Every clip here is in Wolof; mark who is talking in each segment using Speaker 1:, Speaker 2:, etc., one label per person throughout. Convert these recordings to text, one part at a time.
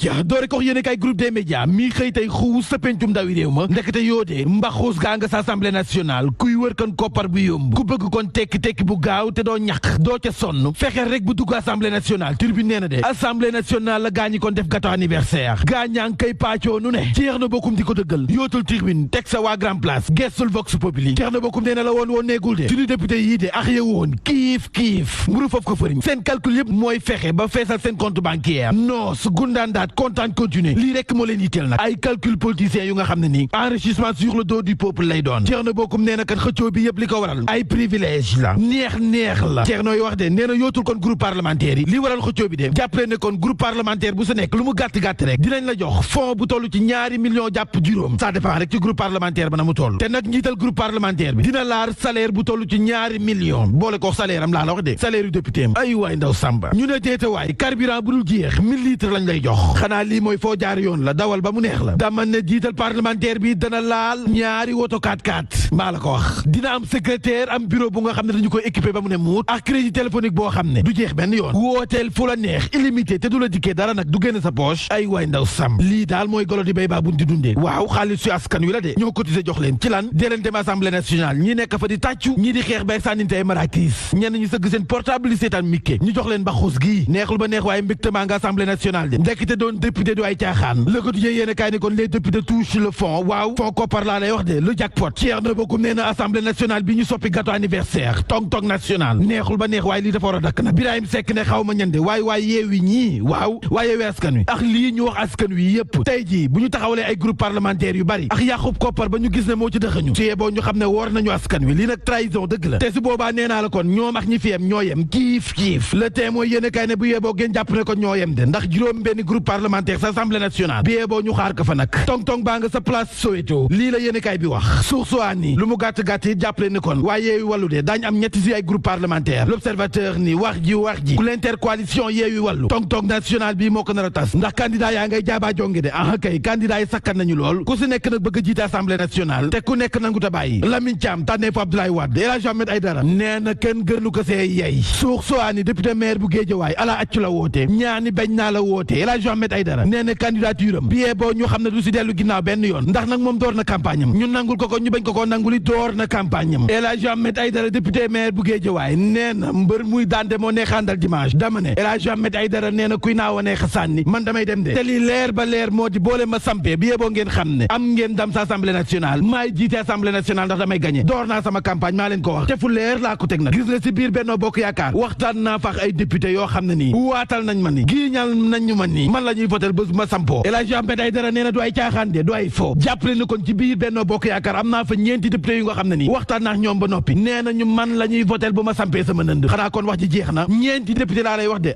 Speaker 1: ca doore ko yéene kay groupe des médias mi xëy tey xuus sa pencum ndawi réew ma ndekete yoodee mbaxuus gaa nga sa assemblée nationale kuy wër kon koppar bu yomb ku bëgg kon tekki bu gaaw te doo ñaq doo ca sonn fexeel rek bu dugg assemblée nationale Tribune nee na de assemblée nationale la gaañi kon def gâteau anniversaire gaañaa ngi koy paccoo nu ne Thierno Bocoum di ko dëggal yootul Tribune teg sa waa Grand Place gestul Vox Populi Thierno Bocoum nee na la woon neegul de suñu député yii de ax yewoon kiif mburu foofu ko fëriñ seen calcul yëpp mooy fexe ba feesal seen compte bancaire noos gundaandaat kontaan continuer lii rek moo leen yitteel nag ay calcul politiciens yu nga xam ne nii enrichissement sur le dos du peuple lay doon Thierno Bocoum nee na kat xëccoo bi yëpp li ko waral ay privilège la neex la Thierno yi wax de nee na yootul kon groupe parlementaire yi li waral xëccoo bi de jàppale ne kon groupe parlementaire bu sa nekk lu mu gàtt rek dinañ la jox fond bu toll ci ñaari millions jàpp juróom ça dépend rek ci groupe parlementaire ba na mu toll te nag njiital groupe parlementaire bi dina laar salaire bu toll ci ñaari millions boole ko salaire am laa la wax de salaire yu député am ay waay ndaw samba ñu ne déete waay carburant bu dul jeex 1000 litres lañ lay jox xanaa lii mooy foo jaar yoon la dawal ba mu neex la dama ne jiital parlementaire bi dana laal ñaari woto 4x4 maa la ko wax dina am secrétaire am bureau bu nga xam ne dañu koy équipé ba mu ne muut ak crédit téléphonique boo xam ne du jeex benn yoon wooteel fu la neex illimité te du la dikkee dara nag du génn sa poche ay waay ndaw sam lii daal mooy golo di béy baa buñ di dundee waaw xaalis su askan wi la de ñoo cotisé jox leen ci lan dee leen dem assemblée nationale ñi nekk fa di tàccu ñi di xeex bay sànninte ay marakiis ñenn ñu sëgg seen portable yi seetaan mikke ñu jox leen baxus gii neexul ba neex waaye mbégte maa nga assemblée nationale de ndekete doon député du ay caaxaan Le Quotidien yéen a kaay ne kon les députés touchent le fond waaw fond koppar laa lay wax de le jackpot Thierno Bocoum nee na assemblée nationale bi ñu soppi gâteau anniversaire tong national neexul ba neex waaye lii dafa war a dakk na Birahim Seck ne xaw ma ñande waay yeewi ñii waaw waaye yeewi askan wi ak lii ñu wax askan wi yépp tey jii bu ñu taxawalee ay groupe parlementaire yu bari ak yàqub koppar ba ñu gis ne moo ci dëxañu su yeboo ñu xam ne woor nañu askan wi lii nag trahison dëgg la te su boobaa nee naa la kon ñoom ak ñi fi yem ñoo yem kiif le témoin yéen a kay ne bu yeboo ngeen jàpp ne ko ñoo yem de ndax juróom benn groupe parlementaire sa assemblée nationale bi yeboo ñu xaar ko fa nag tong baa nga sa place Soweto lii la yéen a kay bi wax sursoi ni lu mu gàtt yi jàppale ni kon waaye yeewi wàllu de daañu am ñetti si ay groupe parlementaire l'observateur ni wax ji ku l'intercoalition yeewi wàllu tong national bi moo ko nar a tas ndax candidat yaa ngay jaabaa jonge de kay candidat yi sakkan nañu lool ku si nekk nag bëgg a jiite assemblée nationale te ku nekk nangu ta bàyyi Lamine Thiam tànnee fa Abdoulaye Wade El Hadji Ahmed Aïdara nee na kenn gënu ko see yey sursoi député maire bu Guédiawaye ala accu la woote ñaani bañ naa la woote El Hadji Ahmed Aïdara nee na candidature am biyee boo ñu xam ne du si dellu ginnaaw benn yoon ndax nag moom door na campagne am ñu nangul ko ñu bañ ko nanguli door na campagne am El Hadji Ahmed Aïdara député maire bu Guédiawaye nee na mbër muy daande moo neexaandal dimanche dama ne El Hadji Ahmed Aïdara nee na kuy naaw a neex a sànni man damay dem de te li leer ba leer moo di boole ma sampee biyee boo ngeen xam ne am ngeen dam sa assemblée nationale maay jiite assemblée nationale ndax damay gagné door naa sama campagne maa leen ko wax te fu leer laa ko teg nag gis nga si biir Benno Bokk Yaakaar waxtaan naa fax ay député yoo xam ne nii waatal nañ ma ni giiñal nañ ñu ma nii man la ñuy votel bés bu ma sampoo El Hadji Ahmed Aïdara nee na du ay caaxaan de du ay fo jàppale ni kon ci biir Benno Bokk Yaakaar am naa fa ñeenti député yu nga xam ne nii waxtaan naa ñoom ba noppi nee na ñu man la ñuy votel bu ma sampee sama nënd xanaa kon wax ji jeex na ñeenti député laa lay wax de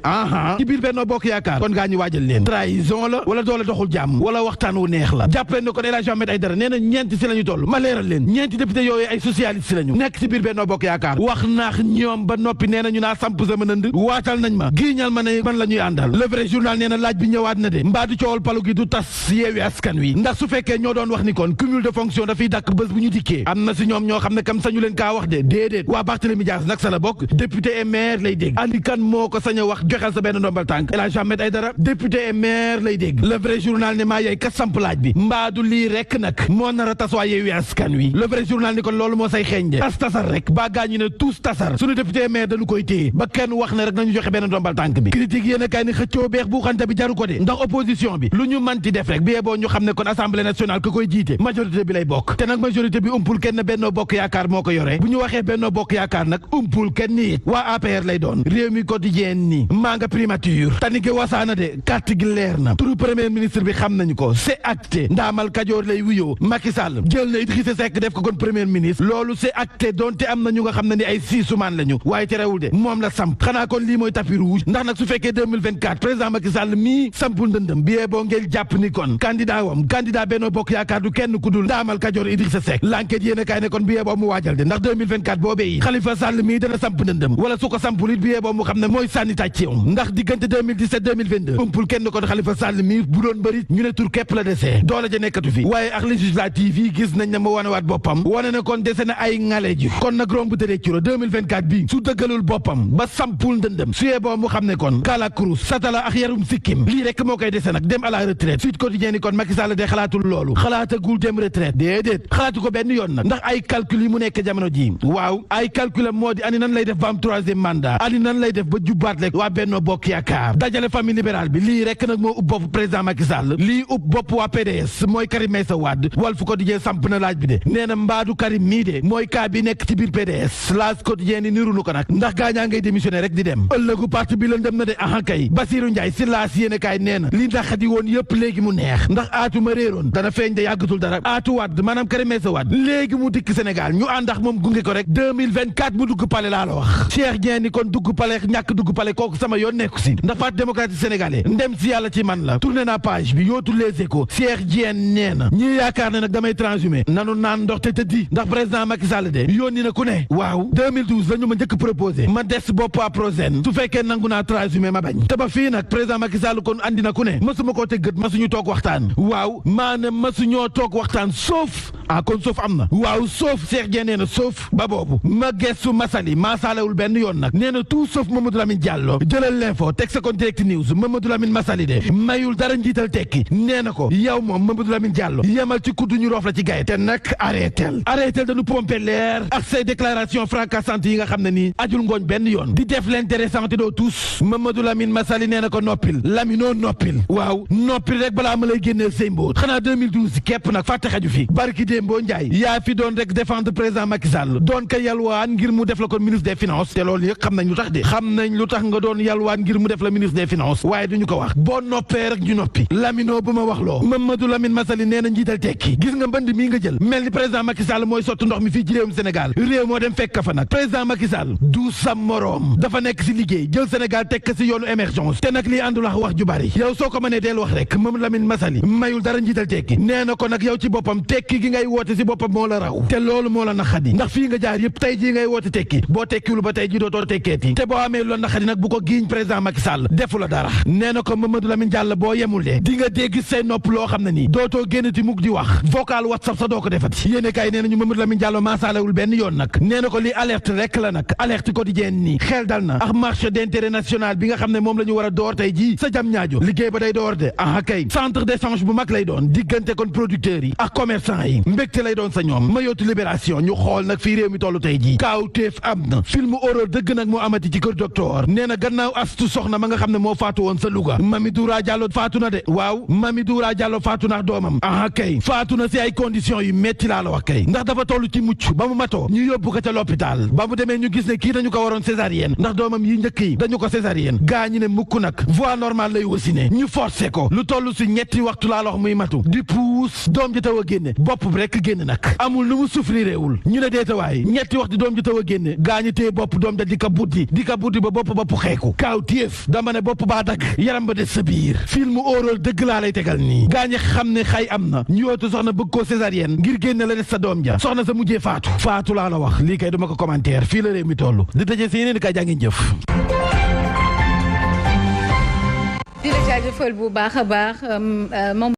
Speaker 1: ci biir Benno Bokk Yaakaar kon gaa ñu waajal leen trahison la wala doole doxul jàmm wala waxtaan wu neex la jàppale ni kon El Hadji Ahmed Aïdara nee na ñeenti si la ñu toll ma leeral leen ñeenti député yooyu ay socialiste lañu nekk si biir Benno Bokk Yaakaar wax naax ñoom ba noppi nee na ñu naa samp sama nënd waatal nañ ma giiñal ma ne man la ñuy àndal le vrai journal nee na laaj bi ñëwaat na de mbaa du coowal palu gi du tas yeewi askan wi ndax su fekkee ñoo doon wax ni kon cumul de fonction dafay dàkk bés bu ñu dikkee am na si ñoom ñoo xam ne kam sañu leen kaa wax de déedéet waa Barthélémy Dias nag sa la bokk député et maire lay dégg andi kan moo ko sañ a wax joxel sa benn ndombal tànk El Hadji Ahmed Aïdara député et maire lay dégg le vrai journal ne maa yey ka samp laaj bi mbaa du lii rek nag moo nar a tas waa yeewi askan wi le vrai journal ni kon loolu moo say xeeñ de tasar rek ba gaañu ne tous tasar suñu député maire dañu koy téye ba kenn wax ne rek nañu joxe benn ndombal tànk bi critique yéen a kaay ni xëccoo beex bu xante bi jaru ko de ndax opposition bi lu ñu manti def rek bi yeboo ñu xam ne kon assemblée nationale ko koy jiite majorité bi lay bokk te nag majorité bi umpul kenn Benno Bokk Yaakaar moo ko yore bu ñu waxee Benno Bokk Yaakaar nag umpul kenn it waa APR lay doon réew mi quotidien ni maa nga primature tani ki wasaana de carte gi leer na turu premier ministre bi xam nañu ko c'est acté ndaamal Kajoor lay wuyoo Macky Sall jël na Idrissa Seck def ko kon premier ministre loolu c'est acté donte am na ñu nga xam ne ni ay siisumaan lañu waaye terewul de moom la samp xanaa kon lii mooy tapis rouge ndax nag su fekkee 2024 président Macky Sall mii sampul ndëndëm biyee boo ngeen jàpp ni kon candidat Benno Bokk Yaakaar du kenn ku dul ndaamal Kajoor Idrissa Seck l'enquête yéen a kaay ne kon biyee boo mu waajal de ndax 2024 boobee yi Khalifa Sall mii dana samp ndëndëm wala su ko sampul it biyee boo mu xam ne mooy sànni tàcceewum ndax diggante 2017 2022 umpul kenn kon Khalifa Sall mii bu doon bëri ñu ne tur képp la desee doole ja nekkatu fi waaye ak législative yi gis nañ ne ma wanewaat boppam wane ne kon dese na ay ngale ji kon nag romb tëdee curo 2024 bi su dëggalul boppam ba sampul ndëndëm suyee boo mu xam ne kon Kala Cruz satala ak yarum sikkim lii rek rek moo koy dese nag dem à la retraite. Sud Quotidien ni kon Macky Sall de xalaatul loolu xalaatagul dem retraite déedéet xalaatu ko benn yoon nag ndax ay calcul yi mu nekk jamono ji waaw ay calculam moo di ani nan lay def ba am 3e mandat ani nan lay def ba jubbaat rek waa Benno Bokk Yaakaar dajale famille libérale bi lii rek nag moo ub bopp président Macky Sall lii ub bopp waa PDS mooy Karim Meïssa Wade Walf Quotidien samp na laaj bi de nee na mbaadu Karim mii de mooy cas bi nekk ci biir PDS L'As Quotidien ni nirulu ko nag ndax gaañaa ngay démissionné rek di dem ëllëgu parti bi lëndëm na de aha kay Bassirou Ndiaye si L'As yéene kaay nee na li ndaxadi woon yëpp léegi mu neex ndax aatu ma réeroon dana feeñ de yàggatul dara aatu Wade maanaam Karim Meïssa Wade léegi mu dikk Sénégal ñu ànd ak moom gunge ko rek 2024 mu dugg palais laa la wax Cheikh Dieng ni kon dugg palais ñàkk dugg palais kooku sama yoon nekku si ndax parti démocratique sénégalais ndem si yàlla ci man la tourné naa page bi yootu les échos Cheikh Dieng nee na ñi yaakaar ne nag damay transhumé nanu naan ndox te tëddi ndax président Macky Sall de yónni na ku ne waaw 2012 la ñu ma njëkk proposé ma des bopp Aprosène su fekkee nangu naa transhumé ma bañ te ba fii nag président Macky Sall kon andi na ku ne mësuma koo tëggat mësuñu toog waxtaan waaw maanaam mësuñoo toog waxtaan sauf kon sauf am na waaw sauf Cheikh Dieng nee na sauf ba boobu ma gestu Massaly maasalewul benn yoon nag nee na tout sauf Mamadou Lamine Diallo jëlal l'info teg sa kon direct news Mamadou Lamine Massaly de mayul dara njiital tekki nee na ko yow moom Mamadou Lamine Diallo yemal ci kuddu ñu roof la ci gaye te nag arrêtel dañu pompé leer ak say déclaration fracassantes yi nga xam ne nii ajul ngooñ benn yoon di def l'intéressant te doo tous Mamadou Lamine Massaly nee na ko noppil Laminoo noppil waaw noppil rek balaa ma lay génneel say mbóot xanaa 2012 képp nag fàtte xaju fi barki Dembo Ndiaye yaa fi doon rek défendre président Macky Sall doon ko yalwaan ngir mu def la kon ministre des finances te loolu yëpp xam nañ lu tax de xam nañ lu tax nga doon yalwaan ngir mu def la ministre des finances waaye duñu ko wax boo noppee rek ñu noppi Laminoo bu ma wax loo Mamadou Lamine Massaly nee na njiital tekki gis nga mbënd mii nga jël mel ni président Macky Sall mooy sotti ndox mi fii ci réewum Sénégal réew moo dem fekk fa nag président Macky Sall du sa moroom dafa nekk si liggéey jël Sénégal tekk si yoonu émergence te nag lii àndul wax ju bari yow soo ko mënee deel wax rek Mamadou Lamine Massaly mayul dara njiital tekki nee na ko nag yow ci boppam tekki gi ngay woote si boppam moo la raw te loolu moo la naqadi ndax fii nga jaar yëpp tey jii ngay woote tekki boo tekkiwul ba tey ji dootoo tekkeeti te boo amee loolu naqadi nag bu ko giiñ président Macky Sall defu la dara nee na ko Mamadou Lamine Diallo boo yemul de di nga dégg say nopp loo xam ne nii dootoo génnati mukk di wax vocal WhatsApp sa doo ko defati yéene kay nee nañu Mamadou Lamine Diallo maasalewul benn yoon nag nee na ko li alerte rek la nag alerte quotidienne nii xel dal na ak marché d'intérêt national bi nga xam ne moom la ñu war a door tey jii sa jam ñaajo liggéey ba day door de kay centre d'échange bu mag lay doon diggante kon producteurs yi ak commerçant yi mbégte lay doon sa ñoom ma yootu libération ñu xool nag fii réew mi tollu tey jii kaawteef am na film horreur dëgg nag moo amati ci kër docteur nee na gannaaw astu soxna ma nga xam ne moo faatu woon sa Louga Mami Doura Diallo faatu na de waaw Mami Doura Diallo faatu na doomam kay faatu na si ay conditions yu metti laa la wax kay ndax dafa toll ci mucc ba mu matoo ñu yóbbu ko ca l'hôpital ba mu demee ñu gis ne kii dañu ko waroon césarienne ndax doomam yi njëkk yi dañu ko césarienne gaa ñi ne mukk nag voie normale lay wasine ñu forcé ko lu toll si ñetti waxtu laa la wax muy matu di puus doom ji taw a génne bopp bi rek génn nag amul lu mu souffriréewul ñu ne deetawaay ñetti waxtu doom ji taw a génne gaa ñi téye bopp doom ja di ka buddi ba bopp xeeku kaaw téef dama ne bopp baa dagg yaram ba des sa biir film horreur dëgg laa lay tegal nii gaa ñi xam ne xay am na ñu yootu soxna bëgg koo césarienne ngir génne la des sa doom ja soxna sa mujjee faatu laa la wax lii kay duma ko commentaire fii la réew mi toll di tëjee si yeneen i kay jàngeen jëf
Speaker 2: di la jaajëfal bu baax a baax moom